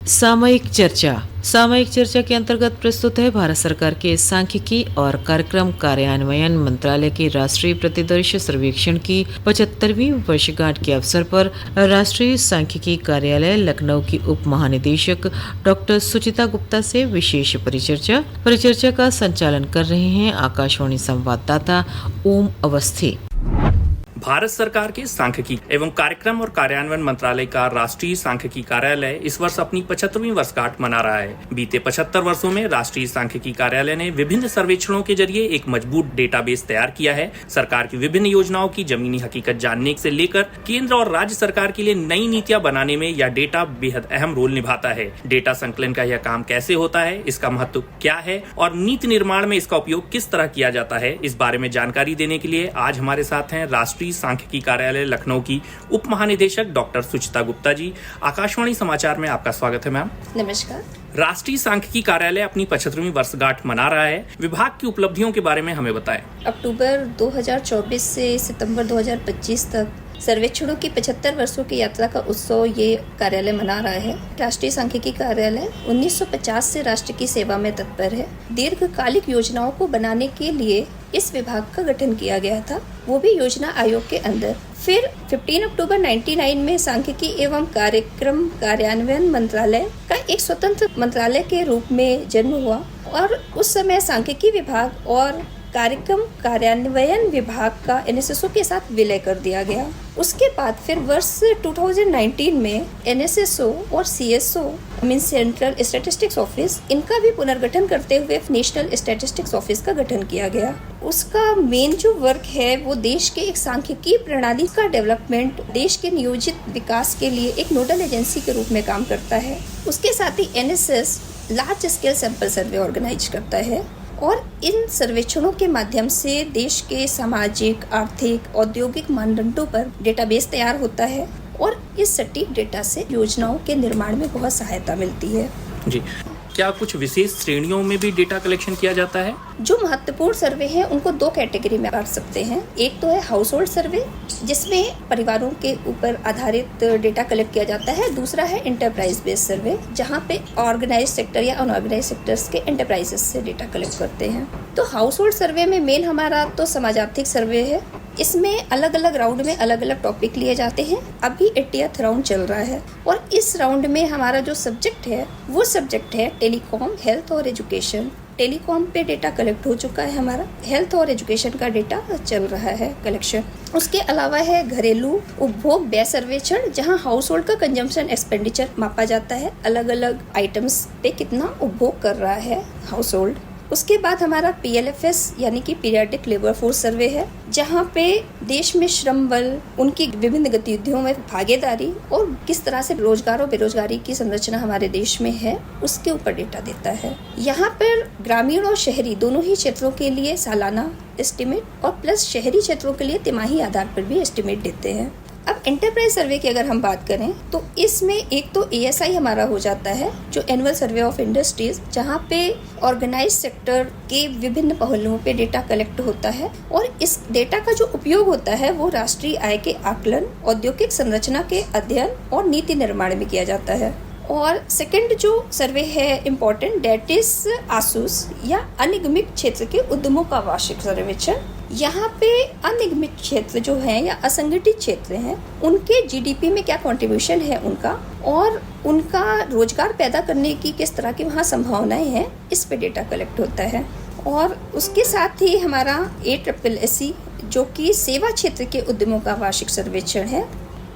सामयिक चर्चा के अंतर्गत प्रस्तुत है भारत सरकार के सांख्यिकी और कार्यक्रम कार्यान्वयन मंत्रालय के राष्ट्रीय प्रतिदर्श सर्वेक्षण की 75वीं वर्षगांठ के अवसर पर राष्ट्रीय सांख्यिकी कार्यालय लखनऊ की उप महानिदेशक डॉक्टर सुचिता गुप्ता से विशेष परिचर्चा का संचालन कर रहे हैं आकाशवाणी संवाददाता ओम अवस्थी। भारत सरकार के सांख्यिकी एवं कार्यक्रम और कार्यान्वयन मंत्रालय का राष्ट्रीय सांख्यिकी कार्यालय इस वर्ष अपनी 75वीं वर्षगांठ मना रहा है। बीते 75 वर्षों में राष्ट्रीय सांख्यिकी कार्यालय ने विभिन्न सर्वेक्षणों के जरिए एक मजबूत डेटाबेस तैयार किया है। सरकार की विभिन्न योजनाओं की जमीनी हकीकत जानने से लेकर केंद्र और राज्य सरकार के लिए नई नीतियां बनाने में यह डेटा बेहद अहम रोल निभाता है। डेटा संकलन का यह काम कैसे होता है, इसका महत्व क्या है और नीति निर्माण में इसका उपयोग किस तरह किया जाता है, इस बारे में जानकारी देने के लिए आज हमारे साथ हैं राष्ट्रीय सांख्यिकी कार्यालय लखनऊ की उप महानिदेशक डॉक्टर सुचिता गुप्ता जी। आकाशवाणी समाचार में आपका स्वागत है मैम। नमस्कार। राष्ट्रीय सांख्यिकी कार्यालय अपनी 75वीं वर्षगांठ मना रहा है। विभाग की उपलब्धियों के बारे में हमें बताएं। अक्टूबर 2024 से सितंबर 2025 तक सर्वेक्षणों की 75 वर्षों की यात्रा का उत्सव ये कार्यालय मना रहा है। राष्ट्रीय सांख्यिकी कार्यालय 1950 से राष्ट्र की सेवा में तत्पर है। दीर्घकालिक योजनाओं को बनाने के लिए इस विभाग का गठन किया गया था, वो भी योजना आयोग के अंदर। फिर 15 अक्टूबर 1999 में सांख्यिकी एवं कार्यक्रम कार्यान्वयन मंत्रालय का एक स्वतंत्र मंत्रालय के रूप में जन्म हुआ और उस समय सांख्यिकी विभाग और कार्यक्रम कार्यान्वयन विभाग का एनएसएसओ के साथ विलय कर दिया गया। उसके बाद फिर वर्ष 2019 में एनएसएसओ और CSO mean central statistics office, इनका भी पुनर्गठन करते हुए नेशनल स्टैटिस्टिक्स ऑफिस का गठन किया गया। उसका मेन जो वर्क है वो देश के एक सांख्यिकी प्रणाली का डेवलपमेंट, देश के नियोजित विकास के लिए एक नोडल एजेंसी के रूप में काम करता है। उसके साथ ही NSS large scale sample survey organise करता है और इन सर्वेक्षणों के माध्यम से देश के सामाजिक, आर्थिक, औद्योगिक मानदंडों पर डेटाबेस तैयार होता है और इस सटीक डेटा से योजनाओं के निर्माण में बहुत सहायता मिलती है। जी, क्या कुछ विशेष श्रेणियों में भी डेटा कलेक्शन किया जाता है? जो महत्वपूर्ण सर्वे हैं उनको दो कैटेगरी में बांट सकते हैं। एक तो है हाउस होल्ड सर्वे, जिसमें परिवारों के ऊपर आधारित डेटा कलेक्ट किया जाता है। दूसरा है एंटरप्राइज बेस्ड सर्वे, जहाँ पे ऑर्गेनाइज सेक्टर या अनऑर्गेनाइज सेक्टर्स के एंटरप्राइजेस से डेटा कलेक्ट करते हैं। तो हाउस होल्ड सर्वे में मेन हमारा तो समाजार्थिक सर्वे है। इसमें अलग अलग राउंड में अलग अलग टॉपिक लिए जाते हैं। अभी 80th राउंड चल रहा है और इस राउंड में हमारा जो सब्जेक्ट है वो सब्जेक्ट है टेलीकॉम, हेल्थ और एजुकेशन। टेलीकॉम पे डेटा कलेक्ट हो चुका है हमारा, हेल्थ और एजुकेशन का डेटा चल रहा है कलेक्शन। उसके अलावा है घरेलू उपभोग व्यय सर्वेक्षण, जहां हाउस होल्ड का कंजम्पशन एक्सपेंडिचर मापा जाता है, अलग अलग आइटम्स पे कितना उपभोग कर रहा है हाउस होल्ड। उसके बाद हमारा PLFS यानी कि पीरियडिक लेबर फोर्स सर्वे है, जहाँ पे देश में श्रम बल, उनकी विभिन्न गतिविधियों में भागीदारी और किस तरह से रोजगार और बेरोजगारी की संरचना हमारे देश में है उसके ऊपर डेटा देता है। यहाँ पर ग्रामीण और शहरी दोनों ही क्षेत्रों के लिए सालाना एस्टिमेट और प्लस शहरी क्षेत्रों के लिए तिमाही आधार पर भी एस्टिमेट देते हैं। अब एंटरप्राइज सर्वे की अगर हम बात करें तो इसमें एक तो ASI हमारा हो जाता है, जो एनुअल सर्वे ऑफ इंडस्ट्रीज, जहाँ पे ऑर्गेनाइज सेक्टर के विभिन्न पहलुओं पे डेटा कलेक्ट होता है और इस डेटा का जो उपयोग होता है वो राष्ट्रीय आय के आकलन, औद्योगिक संरचना के अध्ययन और नीति निर्माण में किया जाता है। और सेकंड जो सर्वे है इम्पोर्टेंट, डेट इज आसूस या अनिगमित क्षेत्र के उद्यमों का वार्षिक सर्वेक्षण। यहाँ पे अनिगमित क्षेत्र जो है या असंगठित क्षेत्र हैं, उनके GDP में क्या कंट्रीब्यूशन है उनका और उनका रोजगार पैदा करने की किस तरह की वहाँ संभावनाएं हैं, इस पे डेटा कलेक्ट होता है। और उसके साथ ही हमारा ASSC जो कि सेवा क्षेत्र के उद्यमों का वार्षिक सर्वेक्षण है,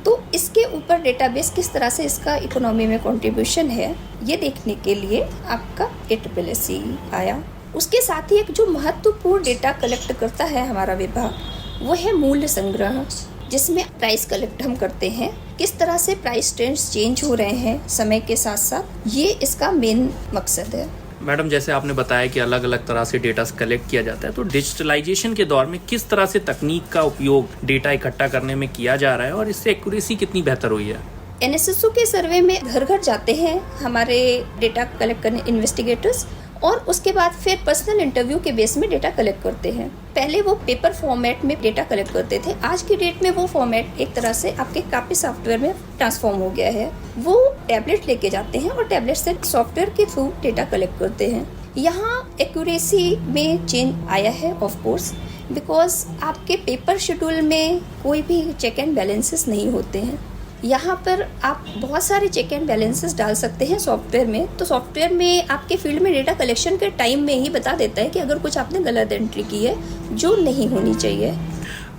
तो इसके ऊपर डेटाबेस किस तरह से इसका इकोनॉमी में कंट्रीब्यूशन है ये देखने के लिए आपका ASSC आया। उसके साथ ही एक जो महत्वपूर्ण डेटा कलेक्ट करता है हमारा विभाग, वो है मूल्य संग्रह, जिसमें प्राइस कलेक्ट हम करते हैं, किस तरह से प्राइस ट्रेंड्स चेंज हो रहे हैं समय के साथ साथ, ये इसका मेन मकसद है। मैडम, जैसे आपने बताया कि अलग अलग तरह से डेटा कलेक्ट किया जाता है, तो डिजिटलाइजेशन के दौर में किस तरह से तकनीक का उपयोग डेटा इकट्ठा करने में किया जा रहा है और इससे एक्यूरेसी कितनी बेहतर हुई है? एनएसएसओ के सर्वे में घर घर जाते हैं हमारे डेटा कलेक्ट करने इन्वेस्टिगेटर्स और उसके बाद फिर पर्सनल इंटरव्यू के बेस में डेटा कलेक्ट करते हैं। पहले वो पेपर फॉर्मेट में डेटा कलेक्ट करते थे, आज की डेट में वो फॉर्मेट एक तरह से आपके काफी सॉफ्टवेयर में ट्रांसफॉर्म हो गया है। वो टैबलेट लेके जाते हैं और टैबलेट से सॉफ्टवेयर के थ्रू डेटा कलेक्ट करते हैं। यहाँ एक्यूरेसी में चेंज आया है ऑफ कोर्स, बिकॉज आपके पेपर शेड्यूल में कोई भी चेक एंड बैलेंसेस नहीं होते हैं। यहाँ पर आप बहुत सारे चेक एंड बैलेंसेस डाल सकते हैं सॉफ्टवेयर में, तो सॉफ्टवेयर में आपके फील्ड में डेटा कलेक्शन के टाइम में ही बता देता है कि अगर कुछ आपने गलत एंट्री की है जो नहीं होनी चाहिए।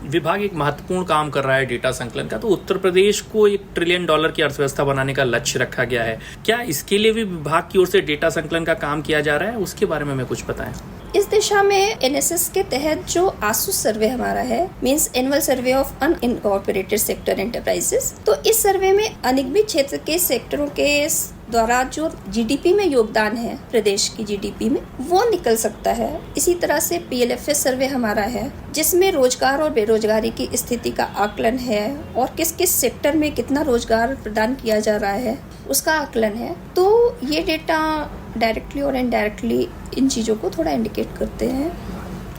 विभाग एक महत्वपूर्ण काम कर रहा है डेटा संकलन का, तो उत्तर प्रदेश को $1 ट्रिलियन की अर्थव्यवस्था बनाने का लक्ष्य रखा गया है। क्या इसके लिए भी विभाग की ओर से डेटा संकलन का काम किया जा रहा है? उसके बारे में हमें कुछ बताएं। इस दिशा में एनएसएस के तहत जो आसूस सर्वे हमारा है, means annual survey of unincorporated sector enterprises, तो इस सर्वे में अनिगमित क्षेत्र के सेक्टरों के द्वारा जो जीडीपी में योगदान है प्रदेश की जीडीपी में, वो निकल सकता है। इसी तरह से पीएलएफएस सर्वे हमारा है, जिसमें रोजगार और बेरोजगारी की स्थिति का आकलन है और किस किस सेक्टर में कितना रोजगार प्रदान किया जा रहा है उसका आकलन है। तो ये डेटा डायरेक्टली और इनडायरेक्टली इन चीज़ों को थोड़ा इंडिकेट करते हैं।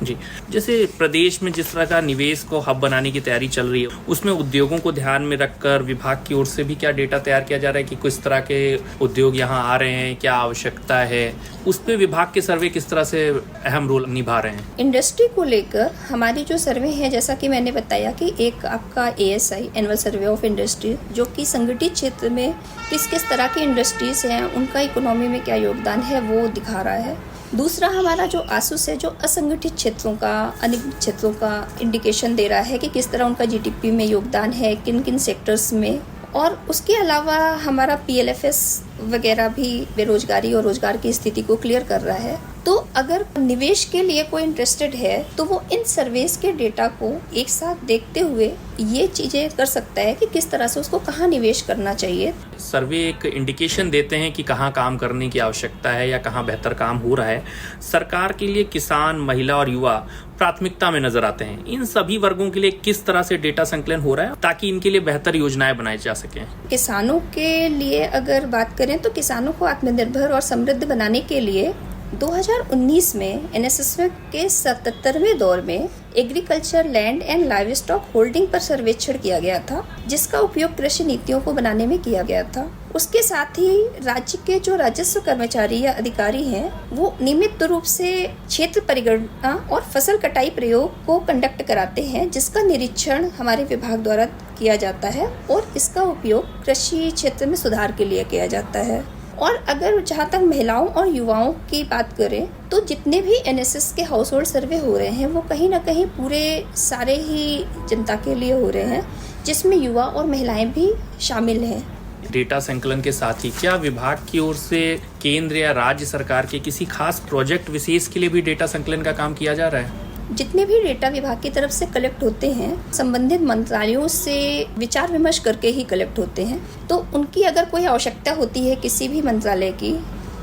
जी, जैसे प्रदेश में जिस तरह का निवेश को हब बनाने की तैयारी चल रही है, उसमें उद्योगों को ध्यान में रखकर विभाग की ओर से भी क्या डेटा तैयार किया जा रहा है कि किस तरह के उद्योग यहाँ आ रहे हैं, क्या आवश्यकता है, उस पे विभाग के सर्वे किस तरह से अहम रोल निभा रहे हैं? इंडस्ट्री को लेकर हमारी जो सर्वे है, जैसा कि मैंने बताया कि एक आपका ASI annual survey of industry, जो कि संगठित क्षेत्र में किस किस तरह की इंडस्ट्रीज हैं, उनका इकोनॉमी में क्या योगदान है वो दिखा रहा है। दूसरा हमारा जो आसूस है, जो असंगठित क्षेत्रों का, अनिगमित क्षेत्रों का इंडिकेशन दे रहा है कि किस तरह उनका जीडीपी में योगदान है, किन किन सेक्टर्स में। और उसके अलावा हमारा पीएलएफएस वगैरह भी बेरोजगारी और रोजगार की स्थिति को क्लियर कर रहा है। तो अगर निवेश के लिए कोई इंटरेस्टेड है तो वो इन सर्वेस के डेटा को एक साथ देखते हुए ये चीजें कर सकता है कि किस तरह से उसको कहाँ निवेश करना चाहिए। सर्वे एक इंडिकेशन देते हैं कि कहाँ काम करने की आवश्यकता है या कहाँ बेहतर काम हो रहा है। सरकार के लिए किसान, महिला और युवा प्राथमिकता में नजर आते हैं। इन सभी वर्गों के लिए किस तरह से डेटा संकलन हो रहा है ताकि इनके लिए बेहतर योजनाएं बनाई जा सकें? किसानों के लिए अगर बात करें तो किसानों को आत्मनिर्भर और समृद्ध बनाने के लिए 2019 में एनएसएस के 77वें दौर में agriculture land and live stock holding पर सर्वेक्षण किया गया था, जिसका उपयोग कृषि नीतियों को बनाने में किया गया था। उसके साथ ही राज्य के जो राजस्व कर्मचारी या अधिकारी हैं, वो नियमित रूप से क्षेत्र परिगणना और फसल कटाई प्रयोग को कंडक्ट कराते हैं, जिसका निरीक्षण हमारे विभाग द्वारा किया जाता है और इसका उपयोग कृषि क्षेत्र में सुधार के लिए किया जाता है। और अगर जहाँ तक महिलाओं और युवाओं की बात करें तो जितने भी एनएसएस के हाउस होल्ड सर्वे हो रहे हैं वो कहीं ना कहीं पूरे सारे ही जनता के लिए हो रहे हैं, जिसमें युवा और महिलाएं भी शामिल हैं। डेटा संकलन के साथ ही क्या विभाग की ओर से केंद्र या राज्य सरकार के किसी खास प्रोजेक्ट विशेष के लिए भी डेटा संकलन का काम किया जा रहा है? जितने भी डेटा विभाग की तरफ से कलेक्ट होते हैं, संबंधित मंत्रालयों से विचार विमर्श करके ही कलेक्ट होते हैं। तो उनकी अगर कोई आवश्यकता होती है किसी भी मंत्रालय की,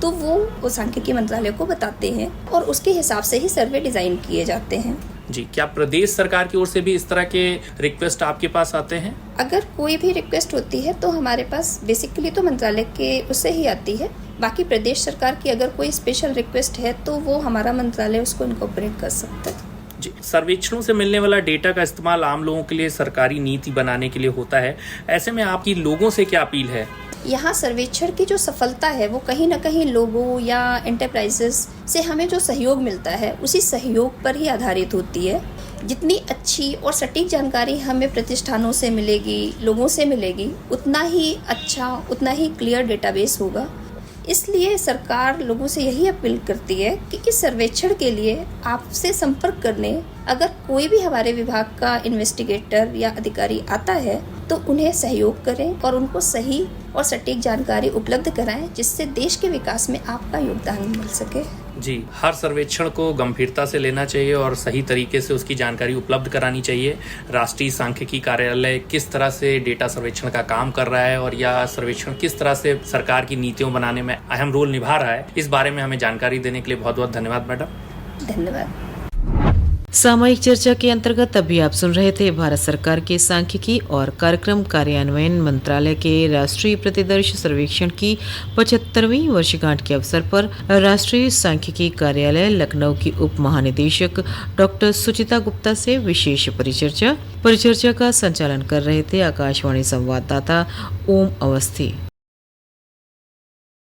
तो वो सांख्यिकी मंत्रालय को बताते हैं और उसके हिसाब से ही सर्वे डिजाइन किए जाते हैं। जी, क्या प्रदेश सरकार की ओर से भी इस तरह के रिक्वेस्ट आपके पास आते हैं? अगर कोई भी रिक्वेस्ट होती है तो हमारे पास बेसिकली तो मंत्रालय के उससे ही आती है। बाकी प्रदेश सरकार की अगर कोई स्पेशल रिक्वेस्ट है तो वो हमारा मंत्रालय उसको इनकॉर्पोरेट कर सकता है। जी, सर्वेक्षणों से मिलने वाला डेटा का इस्तेमाल आम लोगों के लिए सरकारी नीति बनाने के लिए होता है। ऐसे में आपकी लोगों से क्या अपील है? यहाँ सर्वेक्षण की जो सफलता है वो कहीं ना कहीं लोगों या एंटरप्राइजेस से हमें जो सहयोग मिलता है उसी सहयोग पर ही आधारित होती है। जितनी अच्छी और सटीक जानकारी हमें प्रतिष्ठानों से मिलेगी, लोगों से मिलेगी, उतना ही अच्छा, उतना ही क्लियर डेटाबेस होगा। इसलिए सरकार लोगों से यही अपील करती है कि इस सर्वेक्षण के लिए आपसे संपर्क करने अगर कोई भी हमारे विभाग का इन्वेस्टिगेटर या अधिकारी आता है तो उन्हें सहयोग करें और उनको सही और सटीक जानकारी उपलब्ध कराएं, जिससे देश के विकास में आपका योगदान मिल सके। जी, हर सर्वेक्षण को गंभीरता से लेना चाहिए और सही तरीके से उसकी जानकारी उपलब्ध करानी चाहिए। राष्ट्रीय सांख्यिकी कार्यालय किस तरह से डेटा सर्वेक्षण का काम कर रहा है और यह सर्वेक्षण किस तरह से सरकार की नीतियों बनाने में अहम रोल निभा रहा है, इस बारे में हमें जानकारी देने के लिए बहुत बहुत धन्यवाद मैडम। धन्यवाद। सामयिक चर्चा के अंतर्गत अभी आप सुन रहे थे भारत सरकार के सांख्यिकी और कार्यक्रम कार्यान्वयन मंत्रालय के राष्ट्रीय प्रतिदर्श सर्वेक्षण की 75वीं वर्षगांठ के अवसर पर राष्ट्रीय सांख्यिकी कार्यालय लखनऊ की उप महानिदेशक डॉक्टर सुचिता गुप्ता से विशेष परिचर्चा का संचालन कर रहे थे आकाशवाणी संवाददाता ओम अवस्थी।